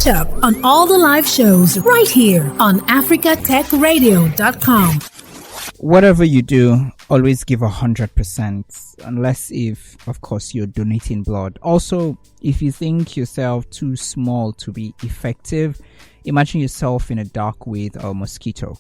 Catch up on all the live shows right here on africatechradio.com. Whatever you do, always give 100%, unless if, of course, you're donating blood. Also, if you think yourself too small to be effective, imagine yourself in a dark with a mosquito.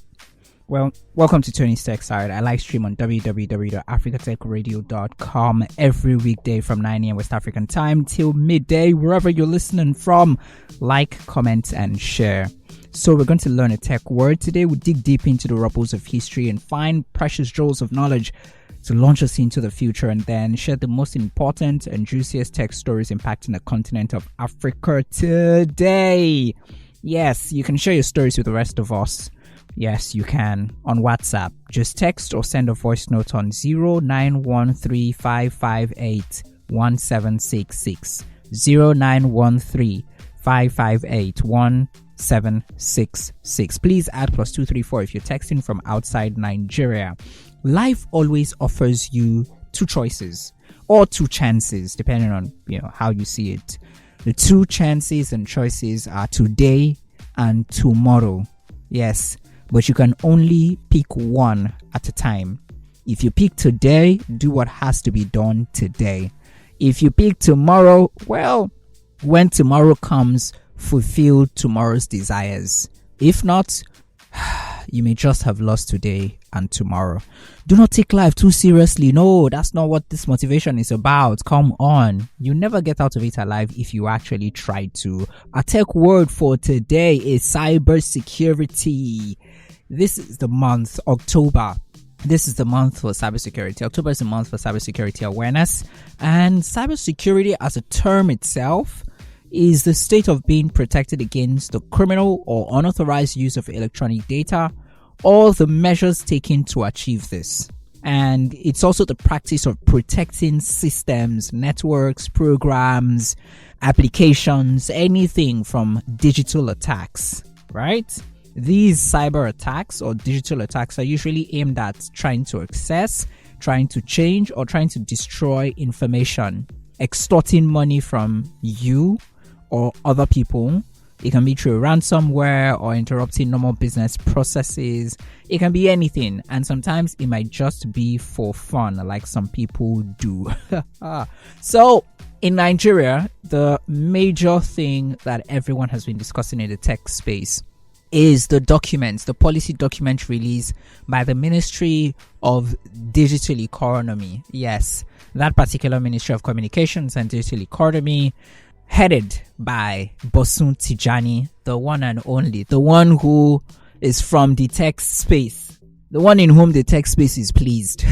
Well, welcome to Tony's Tech Side. I live stream on www.africatechradio.com every weekday from 9 a.m. West African time till midday, wherever you're listening from. Like, comment, and share. So we're going to learn a tech word. Today we'll dig deep into the rubbles of history and find precious jewels of knowledge to launch us into the future, and then share the most important and juiciest tech stories impacting the continent of Africa today. Yes, you can share your stories with the rest of us. Yes, you can on WhatsApp. Just text or send a voice note on 0913-558-1766. 0913-558-1766. Please add +234 if you're texting from outside Nigeria. Life always offers you two choices or two chances, depending on how you see it. The two chances and choices are today and tomorrow. Yes, but you can only pick one at a time. If you pick today, do what has to be done today. If you pick tomorrow, well, when tomorrow comes, fulfill tomorrow's desires. If not, you may just have lost today and tomorrow. Do not take life too seriously. No, that's not what this motivation is about. Come on. You never get out of it alive if you actually try to. Our tech word for today is cybersecurity. This is the month, October. This is the month for cybersecurity. October is the month for cybersecurity awareness. And cybersecurity as a term itself is the state of being protected against the criminal or unauthorized use of electronic data, or the measures taken to achieve this. And it's also the practice of protecting systems, networks, programs, applications, anything from digital attacks, right? These cyber attacks or digital attacks are usually aimed at trying to access, trying to change, or trying to destroy information, extorting money from you or other people. It can be through ransomware or interrupting normal business processes. It can be anything, and sometimes it might just be for fun, like some people do. So in Nigeria, the major thing that everyone has been discussing in the tech space is the policy document released by the Ministry of Digital Economy. Yes, that particular Ministry of Communications and Digital Economy, headed by Bosun Tijani, the one and only, the one who is from the tech space, the one in whom the tech space is pleased.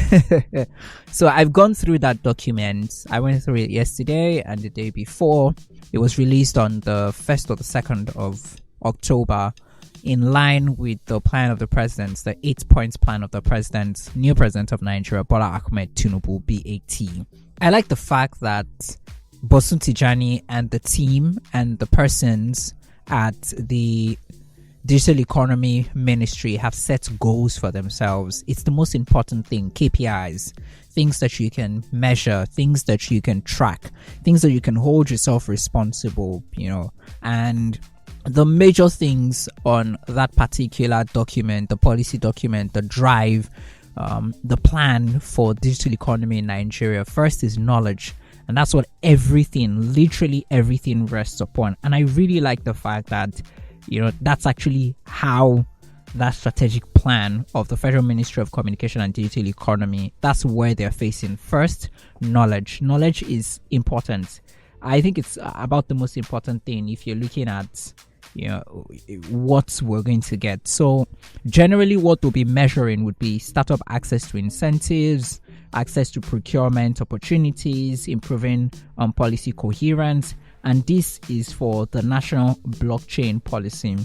So I've gone through that document. I went through it yesterday and the day before. It was released on the 1st or the 2nd of October, in line with the plan of the president, the 8-point plan of the president, new president of Nigeria, Bola Ahmed Tinubu, BAT. I like the fact that Bosun Tijani and the team and the persons at the Digital Economy Ministry have set goals for themselves. It's the most important thing. KPIs, things that you can measure, things that you can track, things that you can hold yourself responsible, and the major things on that particular document, the policy document, the drive, the plan for digital economy in Nigeria, first is knowledge. And that's what literally everything rests upon. And I really like the fact that, that's actually how that strategic plan of the Federal Ministry of Communication and Digital Economy, that's where they're facing. First, knowledge. Knowledge is important. I think it's about the most important thing if you're looking at what we're going to get. So generally what we'll be measuring would be startup access to incentives, access to procurement opportunities, improving policy coherence, and this is for the national blockchain policy.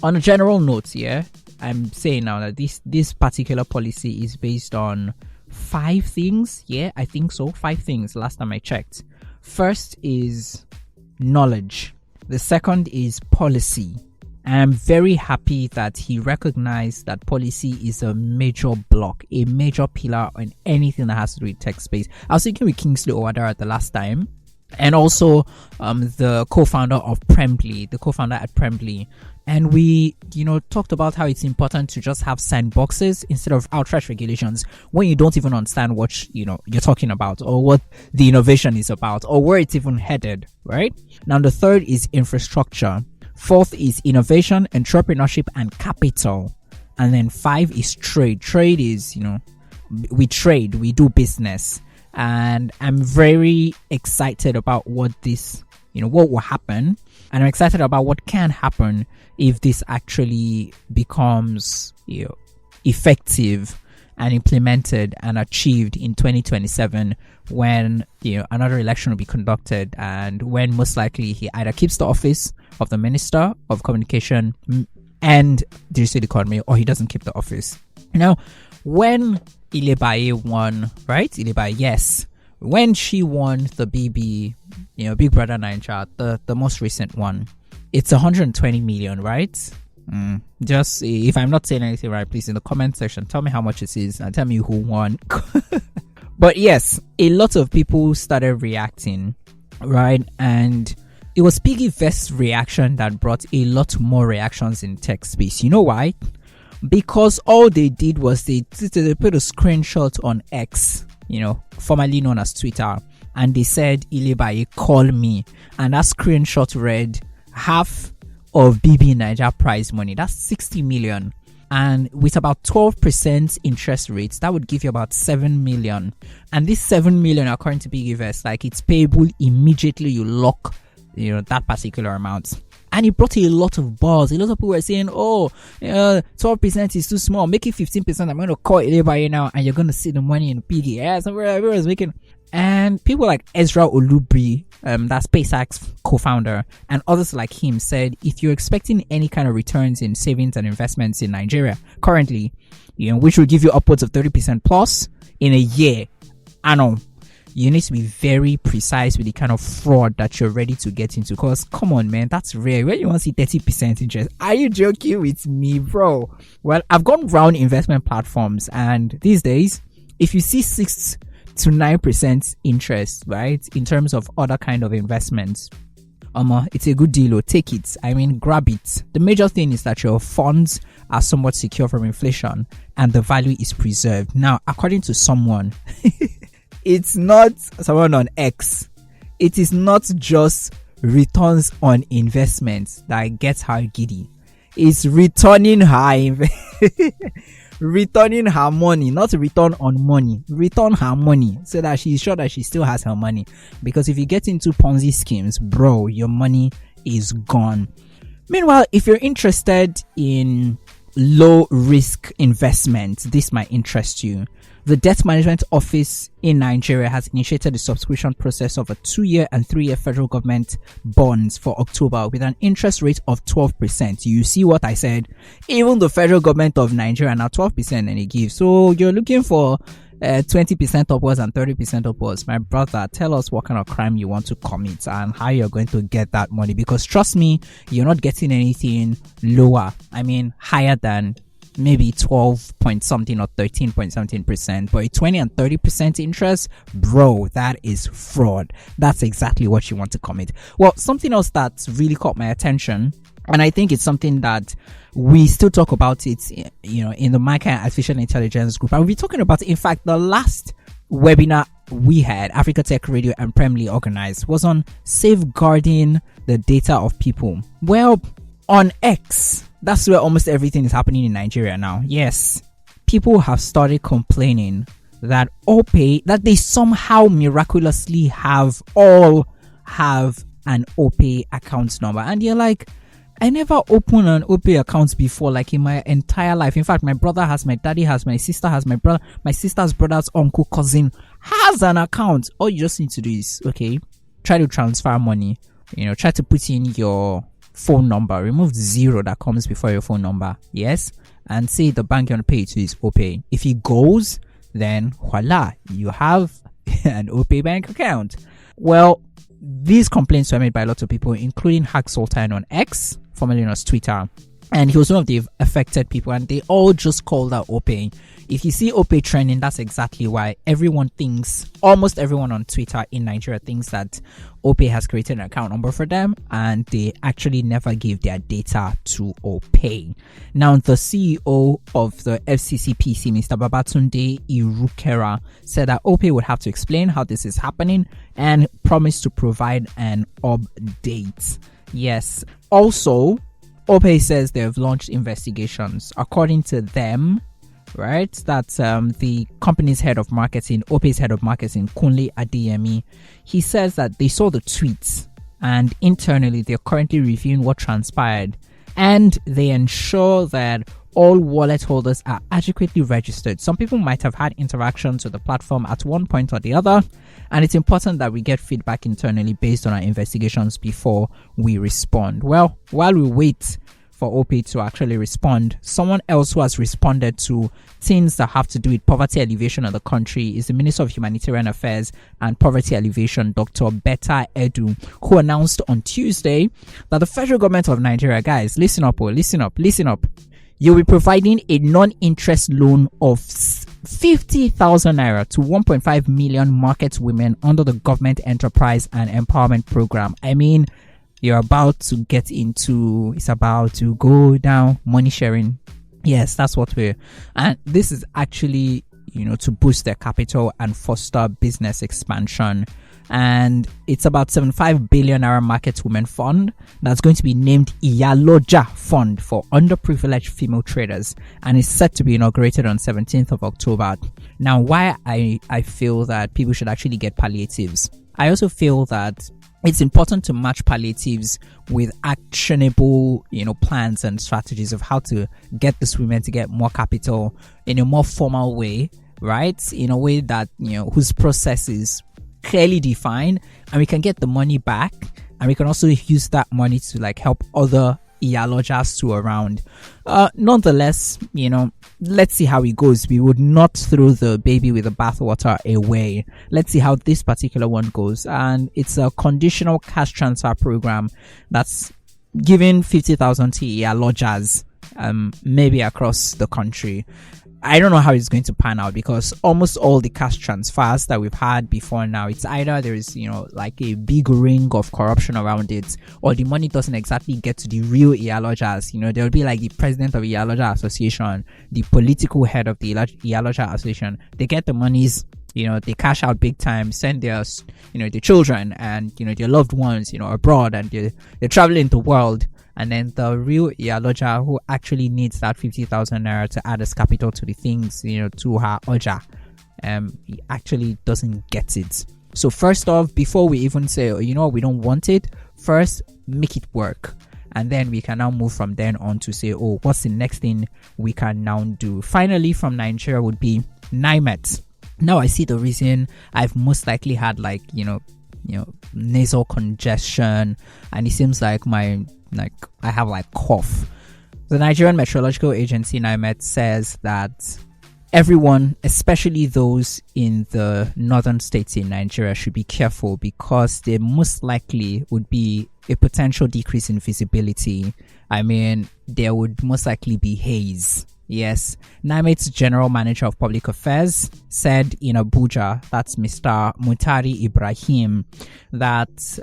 On a general note here, I'm saying now that this particular policy is based on 5 things. Yeah, I think so. 5 things last time I checked. First is knowledge. The second is policy. I'm very happy that he recognized that policy is a major block, a major pillar in anything that has to do with tech space. I was thinking with Kingsley Owadara the last time, and also the co-founder of Prembly, the co-founder at Prembly. And we, talked about how it's important to just have sandboxes instead of outright regulations when you don't even understand what, you're talking about, or what the innovation is about, or where it's even headed, right? Now, the third is infrastructure. Fourth is innovation, entrepreneurship, and capital. And then 5 is trade. Trade is, we trade, we do business. And I'm very excited about what this, what will happen. And I'm excited about what can happen if this actually becomes, effective and implemented and achieved in 2027, when, another election will be conducted, and when most likely he either keeps the office of the Minister of Communication and Digital Economy, or he doesn't keep the office. Now, when Ilebaye won, right? Ilebaye, yes. When she won the BB, Big Brother Nigeria, the most recent one, it's 120 million, right? Just, if I'm not saying anything right, please in the comment section tell me how much it is and tell me who won. But yes, a lot of people started reacting, right? And it was Piggy Vest's reaction that brought a lot more reactions in tech space. You know why? Because all they did was they put a screenshot on X, formerly known as Twitter, and they said, Ilebaye, call me. And that screenshot read, half of BB Nigeria prize money. That's 60 million. And with about 12% interest rates, that would give you about 7 million. And this 7 million, according to Piggy Vest, like, it's payable immediately you lock, that particular amount. And it brought a lot of buzz. A lot of people were saying, 12% is too small. Make it 15%. I'm going to call Ilebaye now, and you're going to see the money in Piggy. Yeah, so everyone's making. And people like Ezra Olubri, that's SpaceX co-founder, and others like him said, if you're expecting any kind of returns in savings and investments in Nigeria currently, which will give you upwards of 30% plus in a year, you need to be very precise with the kind of fraud that you're ready to get into. Because, come on, man, that's rare. When you want to see 30% interest, are you joking with me, bro? Well, I've gone around investment platforms, and these days, if you see 6 to 9% interest, right, in terms of other kind of investments, it's a good deal. Take it. Grab it. The major thing is that your funds are somewhat secure from inflation and the value is preserved. Now, according to someone, it's not someone on X. It is not just returns on investments that gets her giddy. It's returning her returning her money, not return on money. Return her money so that she's sure that she still has her money. Because if you get into Ponzi schemes, bro, your money is gone. Meanwhile, if you're interested in low risk investment, this might interest you. The Debt Management Office in Nigeria has initiated the subscription process of a 2-year and 3-year federal government bonds for October with an interest rate of 12%. You see what I said? Even the federal government of Nigeria now 12% and it gives. So you're looking for 20% upwards and 30% upwards. My brother, tell us what kind of crime you want to commit and how you're going to get that money. Because trust me, you're not getting anything lower. Higher than maybe 12 point something or 13 point something percent, but 20 and 30% interest, bro, that is fraud. That's exactly what you want to commit. Well, something else that's really caught my attention, and I think it's something that we still talk about it, in the Micah Artificial Intelligence group, and we'll be talking about it. In fact, the last webinar we had, Africa Tech Radio and Prembly organized, was on safeguarding the data of people. Well, on X, that's where almost everything is happening in Nigeria now. Yes, people have started complaining that Opay, that they somehow miraculously have an Opay account number. And you're like, I never opened an Opay account before, like in my entire life. In fact, my brother has, my daddy has, my sister has, my sister's brother's uncle, cousin has an account. All you just need to do is, try to transfer money, try to put in your phone number, remove the 0 that comes before your phone number, yes, and say the bank you want to pay to is Opay. If it goes, then voila, you have an Opay bank account. Well, these complaints were made by a lot of people, including Hack Sultan on X, formerly known as Twitter. And he was one of the affected people, and they all just called out Opay. If you see Opay trending, that's exactly why almost everyone on Twitter in Nigeria thinks that Opay has created an account number for them, and they actually never gave their data to Opay. Now, the CEO of the FCCPC, Mr. Babatunde Irukera, said that Opay would have to explain how this is happening and promised to provide an update. Yes. Also, Opay says they have launched investigations. According to them, right, that's the company's head of marketing, Opay's head of marketing, Kunle Adeyemi. He says that they saw the tweets, and internally they're currently reviewing what transpired, and they ensure that all wallet holders are adequately registered. Some people might have had interactions with the platform at one point or the other, and it's important that we get feedback internally based on our investigations before we respond. Well, while we wait for Opay to actually respond, someone else who has responded to things that have to do with poverty alleviation in the country is the Minister of Humanitarian Affairs and Poverty Alleviation, Dr. Betta Edu, who announced on Tuesday that the federal government of Nigeria, guys, listen up, you'll be providing a non-interest loan of 50,000 naira to 1.5 million market women under the Government Enterprise and Empowerment Program. I mean, it's about to go down money sharing. Yes, that's what and this is actually, to boost their capital and foster business expansion. And it's about 75 billion naira market women fund that's going to be named Iyaloja Fund for underprivileged female traders, and is set to be inaugurated on 17th of October. Now, why I feel that people should actually get palliatives. I also feel that it's important to match palliatives with actionable, plans and strategies of how to get these women to get more capital in a more formal way, right? In a way that, whose process is clearly defined, and we can get the money back, and we can also use that money to help other Iyalojas to around. Nonetheless, let's see how it goes. We would not throw the baby with the bathwater away. Let's see how this particular one goes. And it's a conditional cash transfer program that's giving 50,000 to Iyalojas, maybe across the country. I don't know how it's going to pan out, because almost all the cash transfers that we've had before now, it's either there is, a big ring of corruption around it, or the money doesn't exactly get to the real Iyalojas. There'll be the president of the Iyaloja Association, the political head of the Iyaloja Association. They get the monies, they cash out big time, send their, their children and, their loved ones, abroad, and they're traveling the world. And then the real Iyaloja, who actually needs that 50,000 naira to add as capital to the things, to her Oja, he actually doesn't get it. So first off, before we even say, we don't want it, first make it work. And then we can now move from then on to say, what's the next thing we can now do? Finally, from Nigeria would be NIMET. Now I see the reason. I've most likely had nasal congestion, and it seems like I have cough. The Nigerian Meteorological Agency, NIMET, says that everyone, especially those in the northern states in Nigeria, should be careful, because there most likely would be a potential decrease in visibility. I mean, there would most likely be haze. Yes, NIMET's General Manager of Public Affairs said in Abuja, that's Mr. Mutari Ibrahim, that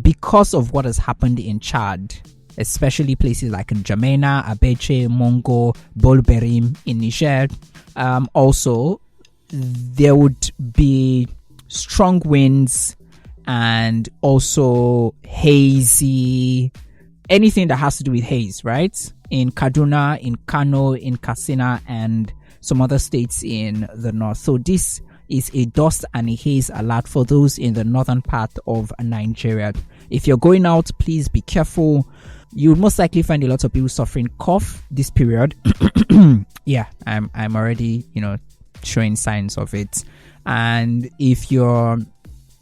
because of what has happened in Chad, especially places like N'Djamena, Abeche, Mongo, Bolberim in Niger, also there would be strong winds and also hazy, anything that has to do with haze, right? In Kaduna, in Kano, in Katsina, and some other states in the north. So this is a dust and a haze alert for those in the northern part of Nigeria. If you're going out, please be careful. You would most likely find a lot of people suffering cough this period. Yeah, I'm already, showing signs of it. And if you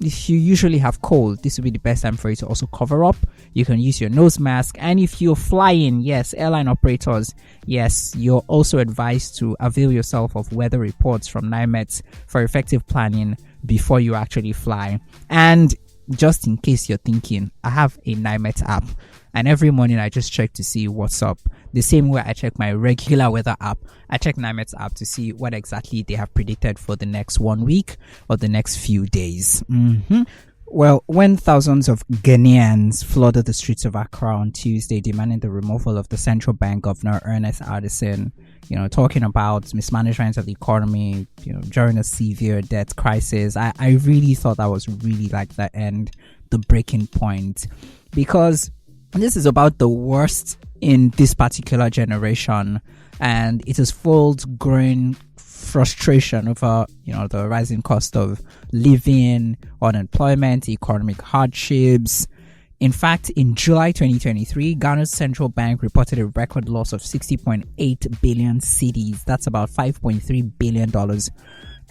usually have cold, this would be the best time for you to also cover up. You can use your nose mask. And if you're flying, yes, airline operators, yes, you're also advised to avail yourself of weather reports from NIMET for effective planning before you actually fly. And just in case you're thinking, I have a NIMET app, And every morning I just check to see what's up. The same way I check my regular weather app, I check NIMET's app to see what exactly they have predicted for the next 1 week or the next few days. Well, when thousands of Ghanaians flooded the streets of Accra on Tuesday demanding the removal of the central bank governor Ernest Addison, talking about mismanagement of the economy, during a severe debt crisis, I really thought that was really like the breaking point, because this is about the worst in this particular generation, and it has fueled growing frustration over the rising cost of living, unemployment, economic hardships. In fact, in July 2023, Ghana's central bank reported a record loss of 60.8 billion cedis. That's about $5.3 billion.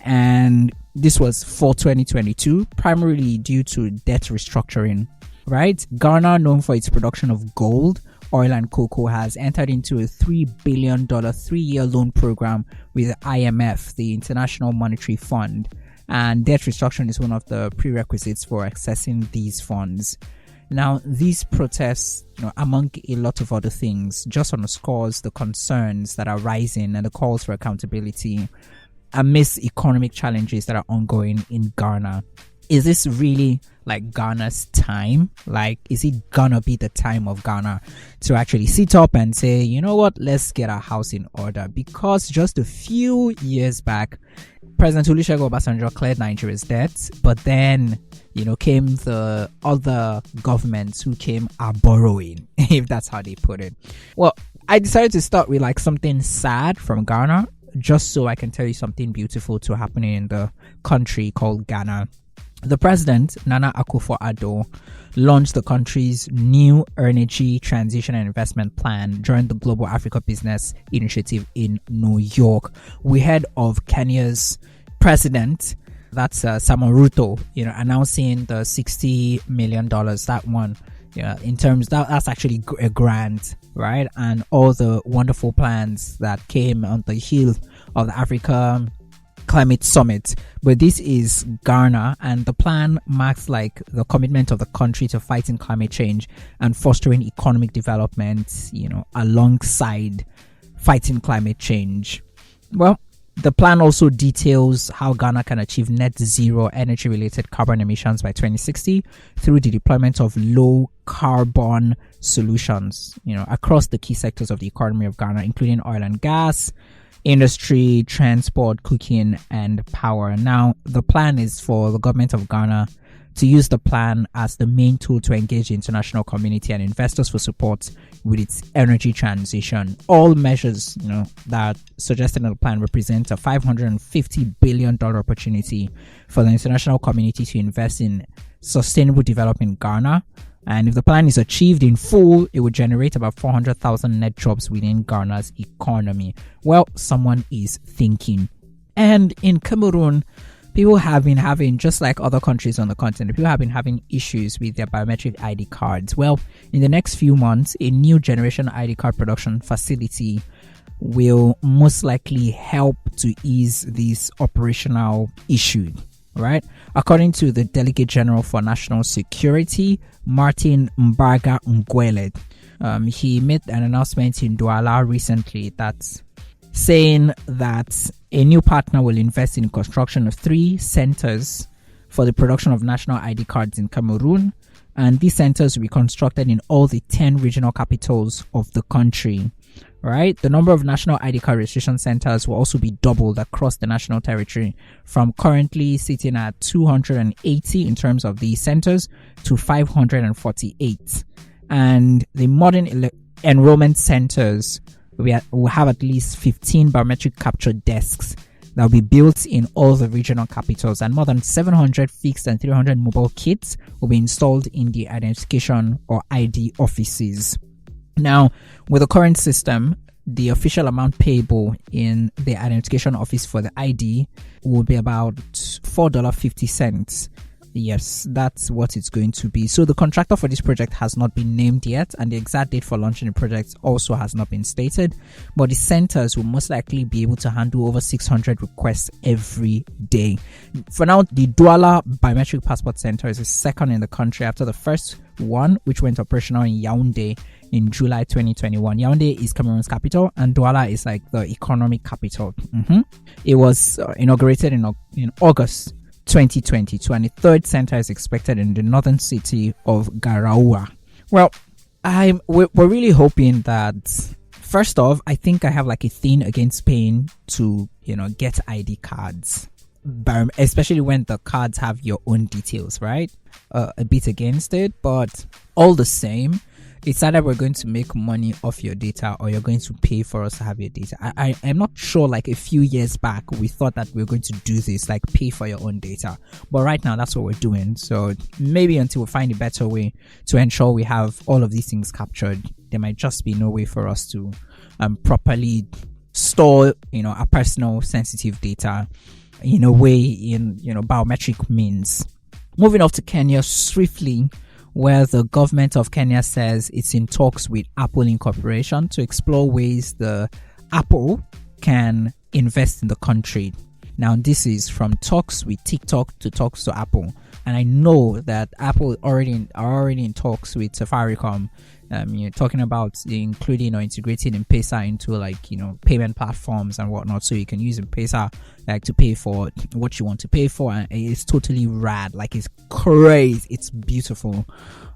And this was for 2022, primarily due to debt restructuring, right? Ghana, known for its production of gold, oil and cocoa, has entered into a $3 billion 3-year loan program with IMF, the International Monetary Fund, and debt restructuring is one of the prerequisites for accessing these funds. Now, these protests, among a lot of other things, just underscores the concerns that are rising and the calls for accountability amidst economic challenges that are ongoing in Ghana. Is this really like Ghana's time? Like, is it gonna be the time of Ghana to actually sit up and say, you know what, let's get our house in order? Because just a few years back, President Olusegun Obasanjo cleared Nigeria's debts, but then, came the other governments who came borrowing, if that's how they put it. Well, I decided to start with like something sad from Ghana, just so I can tell you something beautiful to happening in the country called Ghana. The president, Nana Akufo-Addo, launched the country's new energy transition and investment plan during the Global Africa Business Initiative in New York. We heard of Kenya's president, that's Samuel Ruto, announcing the $60 million, that one, in terms that's actually a grant, right? And all the wonderful plans that came on the heel of the Africa Climate Summit. But this is Ghana, and the plan marks like the commitment of the country to fighting climate change and fostering economic development, alongside fighting climate change. Well, the plan also details how Ghana can achieve net zero energy related carbon emissions by 2060 through the deployment of low carbon solutions, across the key sectors of the economy of Ghana, including oil and gas, industry, transport, cooking, and power. Now, the plan is for the government of Ghana to use the plan as the main tool to engage the international community and investors for support with its energy transition. All measures, that suggested in the plan represent a $550 billion opportunity for the international community to invest in sustainable development in Ghana. And if the plan is achieved in full, it would generate about 400,000 net jobs within Ghana's economy. Well, someone is thinking. And in Cameroon, people have been having, just like other countries on the continent, people have been having issues with their biometric ID cards. Well, in the next few months, a new generation ID card production facility will most likely help to ease this operational issue, right? According to the Delegate General for National Security, Martin Mbarga Ngwele, he made an announcement in Douala recently that's saying that a new partner will invest in the construction of 3 centers for the production of national ID cards in Cameroon, and these centers will be constructed in all the 10 regional capitals of the country. Right, the number of national ID card registration centers will also be doubled across the national territory, from currently sitting at 280 in terms of these centers to 548. And the modern enrollment centers will have at least 15 biometric capture desks that will be built in all the regional capitals, and more than 700 fixed and 300 mobile kits will be installed in the identification or ID offices. Now, with the current system, the official amount payable in the identification office for the ID will be about $4.50. Yes, that's what it's going to be. So the contractor for this project has not been named yet, and the exact date for launching the project also has not been stated. But the centers will most likely be able to handle over 600 requests every day. For now, the Douala Biometric Passport Center is the second in the country after the first one, which went operational in Yaoundé in July 2021. Yaoundé is Cameroon's capital, and Douala is like the economic capital. It was inaugurated in August 2022, and the third center is expected in the northern city of Garaua. Well, we're really hoping that, first off, I think I have like a thing against paying to get ID cards, especially when the cards have your own details, right? A bit against it, but all the same, it's either we're going to make money off your data or you're going to pay for us to have your data. I'm not sure, like a few years back, we thought that we were going to do this, like pay for your own data. But right now, that's what we're doing. So maybe until we find a better way to ensure we have all of these things captured, there might just be no way for us to properly store, our personal sensitive data in a way, biometric means. Moving off to Kenya swiftly, where the government of Kenya says it's in talks with Apple Incorporation to explore ways the Apple can invest in the country. Now, this is from talks with TikTok to talks to Apple, and I know that Apple are already in talks with Safaricom. You're talking about including or integrating M-Pesa into payment platforms and whatnot, so you can use M-Pesa to pay for what you want to pay for, and it's totally rad. It's crazy, it's beautiful.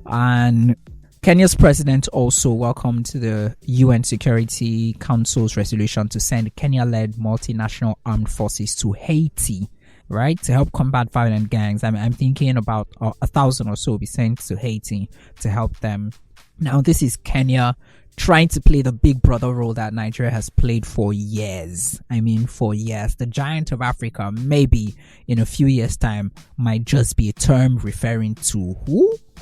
And Kenya's president also welcomed the UN Security Council's resolution to send Kenya-led multinational armed forces to Haiti, right, to help combat violent gangs. I'm thinking about 1,000 or so will be sent to Haiti to help them. Now, this is Kenya trying to play the big brother role that Nigeria has played for years. For years. The giant of Africa, maybe in a few years' time, might just be a term referring to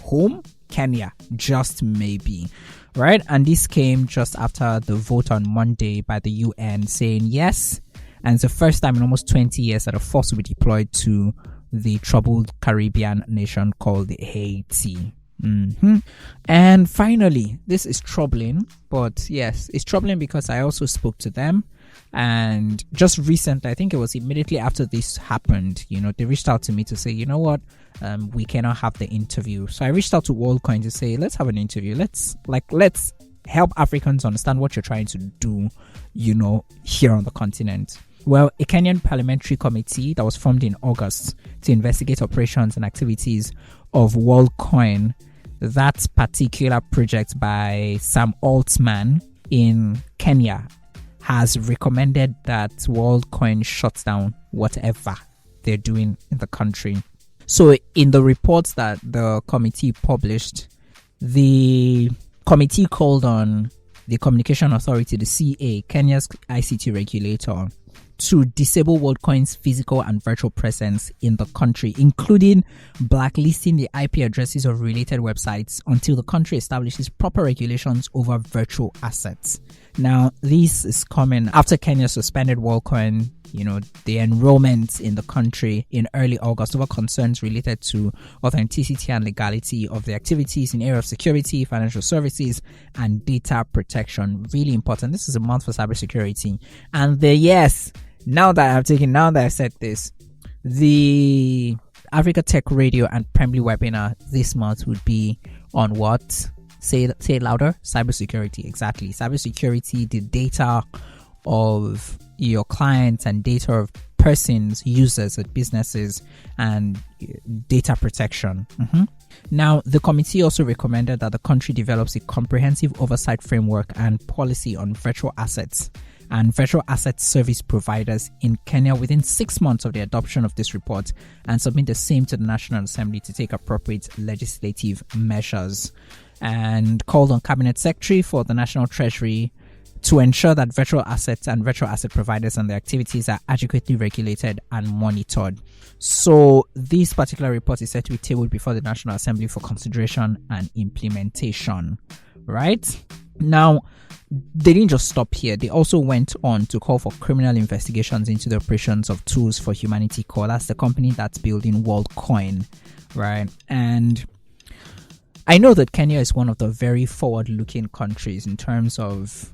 whom? Kenya. Just maybe. Right? And this came just after the vote on Monday by the UN saying yes. And it's the first time in almost 20 years that a force will be deployed to the troubled Caribbean nation called Haiti. And finally, this is troubling, but yes, it's troubling because I also spoke to them, and just recently, I think it was immediately after this happened, they reached out to me to say, we cannot have the interview. So I reached out to Worldcoin to say, let's have an interview. Let's help Africans understand what you're trying to do, here on the continent. Well, a Kenyan parliamentary committee that was formed in August to investigate operations and activities of Worldcoin, that particular project by Sam Altman in Kenya, has recommended that Worldcoin shuts down whatever they're doing in the country. So in the reports that the committee published, the committee called on the Communication Authority, the CA, Kenya's ICT regulator, to disable Worldcoin's physical and virtual presence in the country, including blacklisting the IP addresses of related websites until the country establishes proper regulations over virtual assets. Now, this is coming after Kenya suspended Worldcoin, the enrollment in the country in early August over concerns related to authenticity and legality of the activities in area of security, financial services, and data protection. Really important. This is a month for cybersecurity. And now that I've said this, the Africa Tech Radio and Premly webinar this month would be on what? Say it louder. Cybersecurity. Exactly. Cybersecurity, the data of your clients and data of persons, users at businesses, and data protection. Now, the committee also recommended that the country develops a comprehensive oversight framework and policy on virtual assets and virtual asset service providers in Kenya within 6 months of the adoption of this report, and submit the same to the National Assembly to take appropriate legislative measures, and called on Cabinet Secretary for the National Treasury to ensure that virtual assets and virtual asset providers and their activities are adequately regulated and monitored. So this particular report is set to be tabled before the National Assembly for consideration and implementation. Right? Now, they didn't just stop here. They also went on to call for criminal investigations into the operations of Tools for Humanity Corp. That's the company that's building Worldcoin, right? And I know that Kenya is one of the very forward-looking countries in terms of,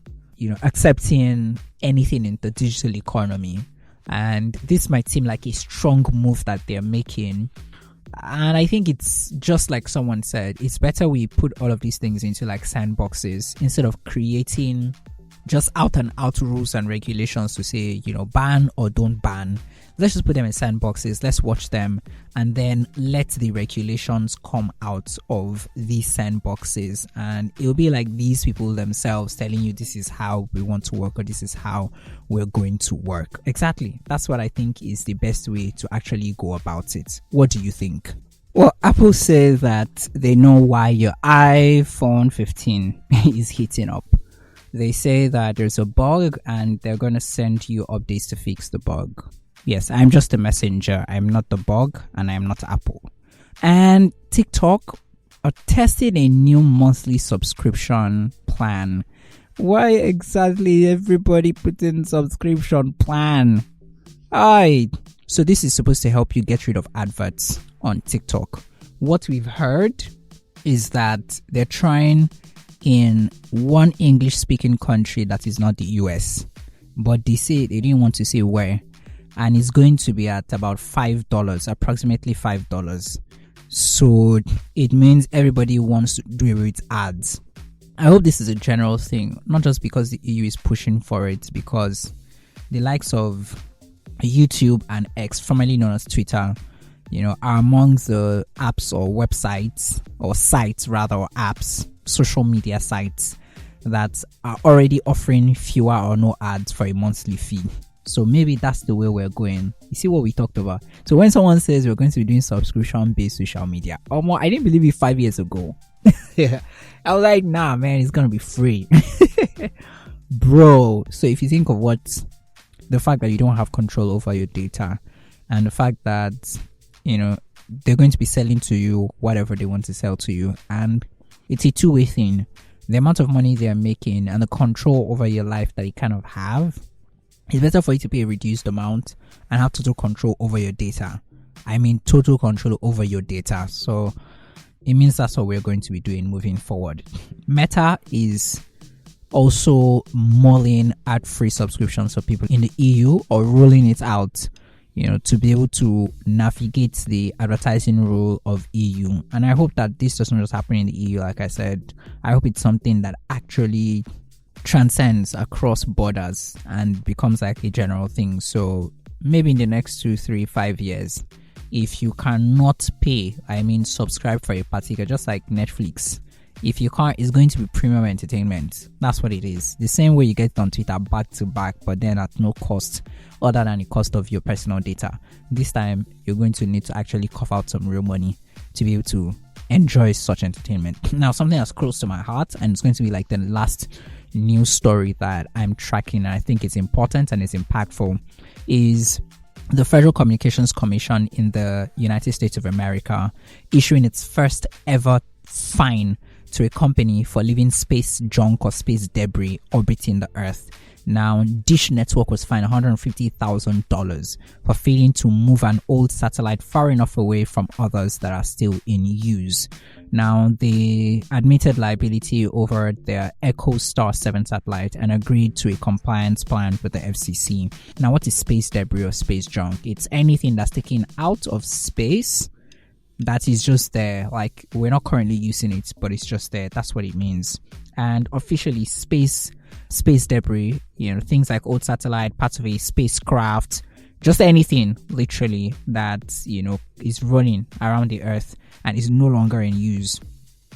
accepting anything in the digital economy. And this might seem like a strong move that they're making. And I think it's just like someone said, it's better we put all of these things into like sandboxes instead of creating just out and out rules and regulations to say, ban or don't ban. Let's just put them in sandboxes. Let's watch them and then let the regulations come out of these sandboxes. And it'll be like these people themselves telling you this is how we want to work or this is how we're going to work. Exactly. That's what I think is the best way to actually go about it. What do you think? Well, Apple says that they know why your iPhone 15 is heating up. They say that there's a bug and they're going to send you updates to fix the bug. Yes, I'm just a messenger. I'm not the bug and I'm not Apple. And TikTok are testing a new monthly subscription plan. Why exactly everybody put in subscription plan? So this is supposed to help you get rid of adverts on TikTok. What we've heard is that they're trying in one English speaking country that is not the US, but they say they didn't want to say where, and it's going to be at about $5, approximately $5. So it means everybody wants to do it with ads. I hope this is a general thing, not just because the EU is pushing for it, because the likes of YouTube and X, formerly known as Twitter, are among the apps or websites or sites rather, or apps, social media sites that are already offering fewer or no ads for a monthly fee. So maybe that's the way we're going. You see what we talked about? So when someone says we're going to be doing subscription-based social media, I didn't believe it 5 years ago. I was like, nah, man, it's going to be free. Bro, so if you think of the fact that you don't have control over your data and the fact that, they're going to be selling to you whatever they want to sell to you, and it's a two-way thing. The amount of money they're making and the control over your life that you kind of have, it's better for you to pay a reduced amount and have total control over your data. I mean, total control over your data. So it means that's what we're going to be doing moving forward. Meta is also mulling ad-free subscriptions for people in the EU, or rolling it out, to be able to navigate the advertising rule of EU. And I hope that this doesn't just happen in the EU. Like I said, I hope it's something that actually transcends across borders and becomes like a general thing. So maybe in the next 2, 3, 5 years, if you cannot pay, subscribe for a particular, just like Netflix, if you can't, it's going to be premium entertainment. That's what it is. The same way you get it on Twitter back to back, but then at no cost other than the cost of your personal data. This time, you're going to need to actually cough out some real money to be able to enjoy such entertainment. Now, something that's close to my heart, and it's going to be like the last news story that I'm tracking, and I think it's important and it's impactful, is the Federal Communications Commission in the United States of America issuing its first ever fine to a company for leaving space junk or space debris orbiting the Earth. Now, Dish Network was fined $150,000 for failing to move an old satellite far enough away from others that are still in use. Now, they admitted liability over their EchoStar 7 satellite and agreed to a compliance plan with the FCC. Now, what is space debris or space junk? It's anything that's taken out of space that is just there. Like, we're not currently using it, but it's just there. That's what it means. And officially, space debris, things like old satellite, parts of a spacecraft, just anything literally that is running around the Earth and is no longer in use.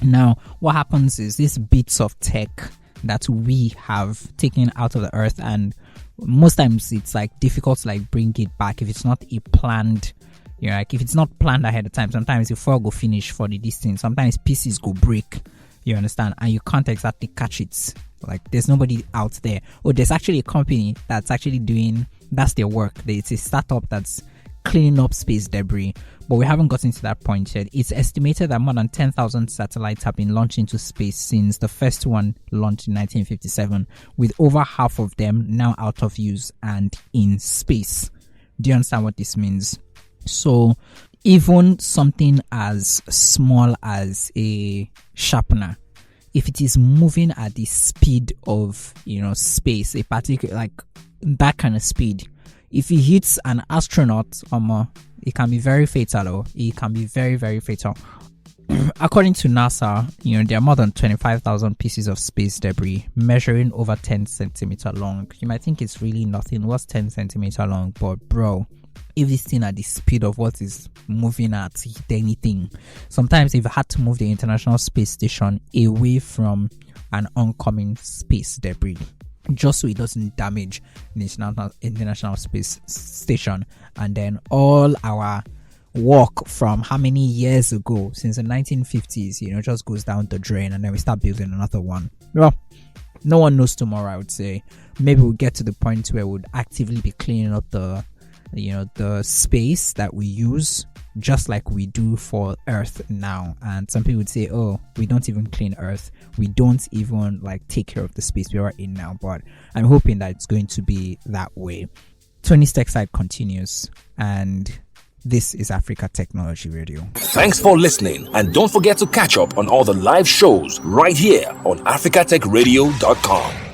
Now, what happens is these bits of tech that we have taken out of the Earth, and most times it's like difficult to like bring it back if it's not a planned, like if it's not planned ahead of time. Sometimes the fuel go finish for the distance, sometimes pieces go break, you understand, and you can't exactly catch it. Like, there's nobody out there. There's actually a company that's actually that's their work. It's a startup that's cleaning up space debris, but we haven't gotten to that point yet. It's estimated that more than 10,000 satellites have been launched into space since the first one launched in 1957, with over half of them now out of use and in space. Do you understand what this means? So even something as small as a sharpener, if it is moving at the speed of, space, a particular, like that kind of speed, if it hits an astronaut, it can be very fatal. It can be very, very fatal. According to NASA, there are more than 25,000 pieces of space debris measuring over 10 centimeter long. You might think it's really nothing. What's 10 centimeter long? But bro, if this thing at the speed of what is moving at, hit anything. Sometimes if you had to move the International Space Station away from an oncoming space debris, just so it doesn't damage the International Space Station, and then all our work from how many years ago, since the 1950s, just goes down the drain, and then we start building another one. Well, no one knows tomorrow. I would say maybe we'll get to the point where we'd actively be cleaning up the space that we use, just like we do for Earth now. And some people would say, oh, we don't even clean Earth, we don't even take care of the space we are in now. But I'm hoping that it's going to be that way. Tony's Tech Side continues, and this is Africa Technology Radio. Thanks for listening, and don't forget to catch up on all the live shows right here on africatechradio.com.